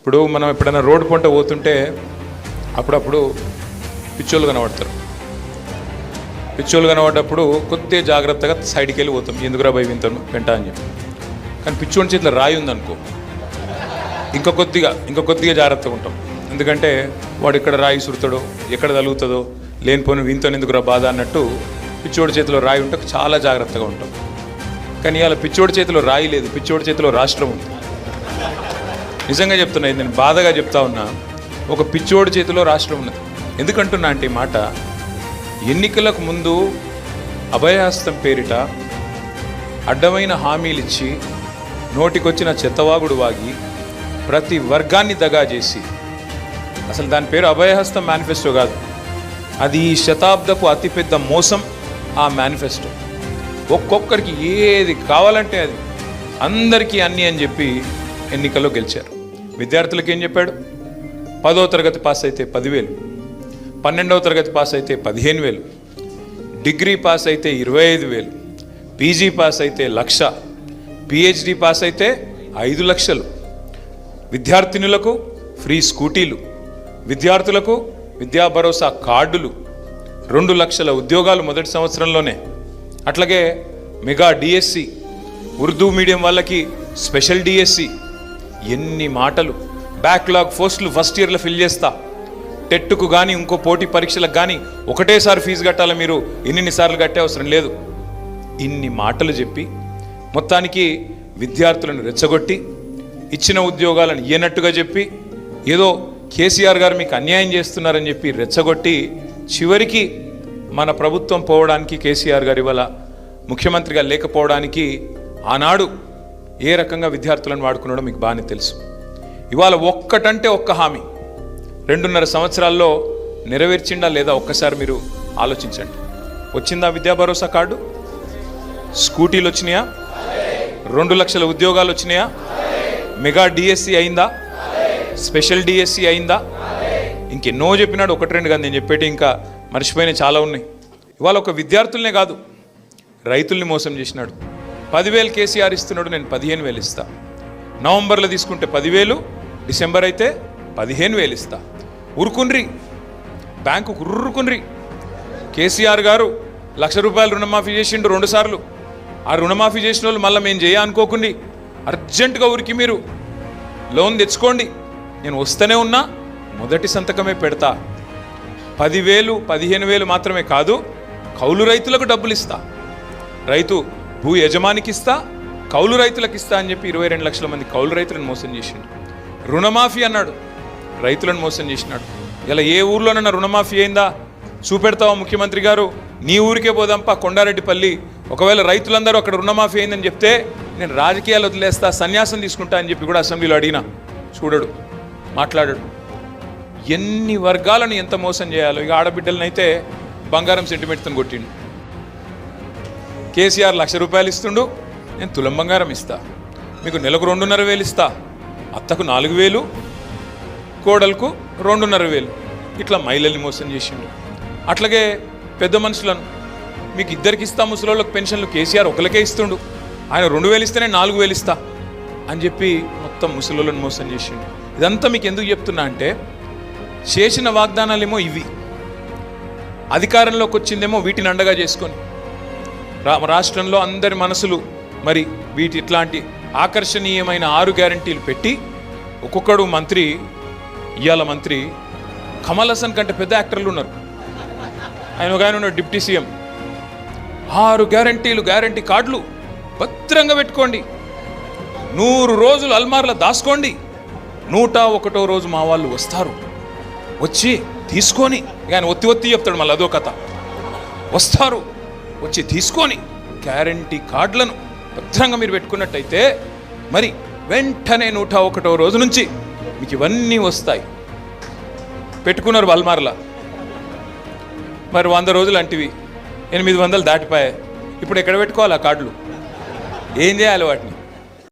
ఇప్పుడు మనం ఎప్పుడైనా రోడ్డు పంట పోతుంటే అప్పుడప్పుడు పిచ్చోళ్ళు కనబడతారు. పిచ్చోళ్ళు కనబడ్డప్పుడు కొద్దిగా జాగ్రత్తగా సైడ్కి వెళ్ళి పోతాం, ఎందుకురా భయ వింటాను వెంట అని చెప్పి. కానీ పిచ్చోడి చేతిలో రాయి ఉందనుకో, ఇంకా కొద్దిగా జాగ్రత్తగా ఉంటాం. ఎందుకంటే వాడు ఇక్కడ రాయి సుడతాడో ఎక్కడ తగులుతుందో, లేనిపోయిన వింతను ఎందుకురా బాధ అన్నట్టు పిచ్చోడి చేతిలో రాయి ఉంటే చాలా జాగ్రత్తగా ఉంటాం. కానీ ఇవాళ పిచ్చోడి చేతిలో రాయి లేదు, పిచ్చోడి చేతిలో రాష్ట్రం ఉంది. నిజంగా చెప్తున్నా, నేను బాధగా చెప్తా ఉన్నా, ఒక పిచ్చోడి చేతిలో రాష్ట్రం ఉన్నది. ఎందుకంటున్నా అంటే ఈ మాట, ఎన్నికలకు ముందు అభయహస్తం పేరిట అడ్డమైన హామీలు ఇచ్చి నోటికొచ్చిన చెత్తవాగుడు వాగి ప్రతి వర్గాన్ని దగా చేసి, అసలు దాని పేరు అభయహస్తం మేనిఫెస్టో కాదు, అది ఈ శతాబ్దపు అతిపెద్ద మోసం. ఆ మేనిఫెస్టో ఒక్కొక్కరికి ఏది కావాలంటే అది, అందరికీ అన్నీ అని చెప్పి ఎన్నికల్లో గెలిచారు. విద్యార్థులకు ఏం చెప్పాడు? 10వ తరగతి పాస్ అయితే 10,000, 12వ తరగతి పాస్ అయితే 15,000, డిగ్రీ పాస్ అయితే 25,000, పీజీ పాస్ అయితే 1,00,000, పిహెచ్డి పాస్ అయితే 5 లక్షలు. విద్యార్థినులకు ఫ్రీ స్కూటీలు, విద్యార్థులకు విద్యా భరోసా కార్డులు, 2 లక్షల ఉద్యోగాలు మొదటి సంవత్సరంలోనే. అట్లాగే మెగా డిఎస్సి, ఉర్దూ మీడియం వాళ్ళకి స్పెషల్ డిఎస్సి. ఎన్ని మాటలు! బ్యాక్లాగ్ పోస్టులు ఫస్ట్ ఇయర్లో ఫిల్ చేస్తా, టెట్కు కానీ ఇంకో పోటీ పరీక్షలకు కానీ ఒకటేసారి ఫీజు కట్టాలి, మీరు ఎన్నిసార్లు కట్టే అవసరం లేదు. ఇన్ని మాటలు చెప్పి మొత్తానికి విద్యార్థులను రెచ్చగొట్టి, ఇచ్చిన ఉద్యోగాలను ఇయ్యనట్టుగా చెప్పి, ఏదో కేసీఆర్ గారు మీకు అన్యాయం చేస్తున్నారని చెప్పి రెచ్చగొట్టి, చివరికి మన ప్రభుత్వం పోవడానికి, కేసీఆర్ గారు ఇవాళ ముఖ్యమంత్రిగా లేకపోవడానికి ఆనాడు ఏ రకంగా విద్యార్థులను వాడుకున్నాడో మీకు బాగానే తెలుసు. ఇవాళ ఒక్కటంటే ఒక్క హామీ 2.5 సంవత్సరాల్లో నెరవేర్చిండా లేదా ఒక్కసారి మీరు ఆలోచించండి. వచ్చిందా విద్యా భరోసా కార్డు? స్కూటీలు వచ్చినాయా? 2 లక్షల ఉద్యోగాలు వచ్చినాయా? మెగా డిఎస్సి అయిందా? స్పెషల్ డిఎస్సి అయిందా? ఇంకెన్నో చెప్పినాడు, 1-2 కాదు నేను చెప్పేటి, ఇంకా మర్చిపోయినా చాలా ఉన్నాయి. ఇవాళ ఒక విద్యార్థులనే కాదు, రైతుల్ని మోసం చేసినాడు. 10,000 కేసీఆర్ ఇస్తున్నాడు, నేను 15,000 ఇస్తా. నవంబర్లో తీసుకుంటే 10,000, డిసెంబర్ అయితే 15,000 ఇస్తా. ఉరుకుండ్రి, బ్యాంకు ఉర్రుకుండ్రి. కేసీఆర్ గారు 1,00,000 రూపాయలు రుణమాఫీ చేసిండు 2 సార్లు. ఆ రుణమాఫీ చేసిన వాళ్ళు మళ్ళీ మేము అనుకోకుండా అర్జెంటుగా ఊరికి మీరు లోన్ తెచ్చుకోండి, నేను వస్తూనే ఉన్నా, మొదటి సంతకమే పెడతా. 10,000, 15,000 మాత్రమే కాదు, కౌలు రైతులకు డబ్బులు ఇస్తా. రైతు భూ యజమానికి ఇస్తా, కౌలు రైతులకు ఇస్తా అని చెప్పి 22 లక్షల మంది కౌలు రైతులను మోసం చేసిండు. రుణమాఫీ అన్నాడు, రైతులను మోసం చేసినాడు. ఇలా ఏ ఊర్లోనన్నా రుణమాఫీ అయిందా చూపెడతావా ముఖ్యమంత్రి గారు? నీ ఊరికే పోదాంపా కొండారెడ్డిపల్లి, ఒకవేళ రైతులందరూ అక్కడ రుణమాఫీ అయిందని చెప్తే నేను రాజకీయాలు వదిలేస్తా, సన్యాసం తీసుకుంటా అని చెప్పి కూడా అసెంబ్లీలో అడిగినా. చూడడు, మాట్లాడాడు. ఎన్ని వర్గాలను ఎంత మోసం చేయాలో. ఇక ఆడబిడ్డలనైతే బంగారం సెంటిమెంట్తో కొట్టిండు. కేసీఆర్ 1,00,000 రూపాయలు ఇస్తుండు, నేను తులం బంగారం ఇస్తా, మీకు నెలకు 2,500 ఇస్తా, అత్తకు 4,000, కోడలకు 2,500. ఇట్లా మహిళల్ని మోసం చేసిండు. అట్లాగే పెద్ద మనుషులను మీకు 2 ఇస్తా, ముసలోళ్ళకి పెన్షన్లు కేసీఆర్ ఒకరికే ఇస్తుండు, ఆయన 2,000 ఇస్తేనే 4,000 ఇస్తా అని చెప్పి మొత్తం ముసలోళ్ళని మోసం చేసిండు. ఇదంతా మీకు ఎందుకు చెప్తున్నా అంటే, చేసిన వాగ్దానాలేమో ఇవి, అధికారంలోకి వచ్చిందేమో వీటిని అండగా చేసుకొని రాష్ట్రంలో అందరి మనసులు మరి వీటి ఇట్లాంటి ఆకర్షణీయమైన 6 గ్యారంటీలు పెట్టి, ఒక్కొక్కడు మంత్రి, ఇవాళ మంత్రి కమల్ హాసన్ కంటే పెద్ద యాక్టర్లు ఉన్నారు. ఆయన ఒక ఆయన ఉన్నాడు డిప్యూటీ సీఎం. 6 గ్యారంటీలు, గ్యారంటీ కార్డులు భద్రంగా పెట్టుకోండి, 100 రోజులు అల్మార్లో దాసుకోండి, 101వ రోజు మా వాళ్ళు వస్తారు, వచ్చి తీసుకొని, ఆయన ఒత్తి చెప్తాడు, మళ్ళీ అదో కథ. వస్తారు, వచ్చి తీసుకొని గ్యారంటీ కార్డులను భద్రంగా మీరు పెట్టుకున్నట్టయితే మరి వెంటనే 101వ రోజు నుంచి మీకు ఇవన్నీ వస్తాయి. పెట్టుకున్నారు అల్మార్లా, మరి 100 రోజులు అంటివి 800 దాటిపోయాయి. ఇప్పుడు ఎక్కడ పెట్టుకోవాలి ఆ కార్డులు? ఏం చేయాలి వాటిని?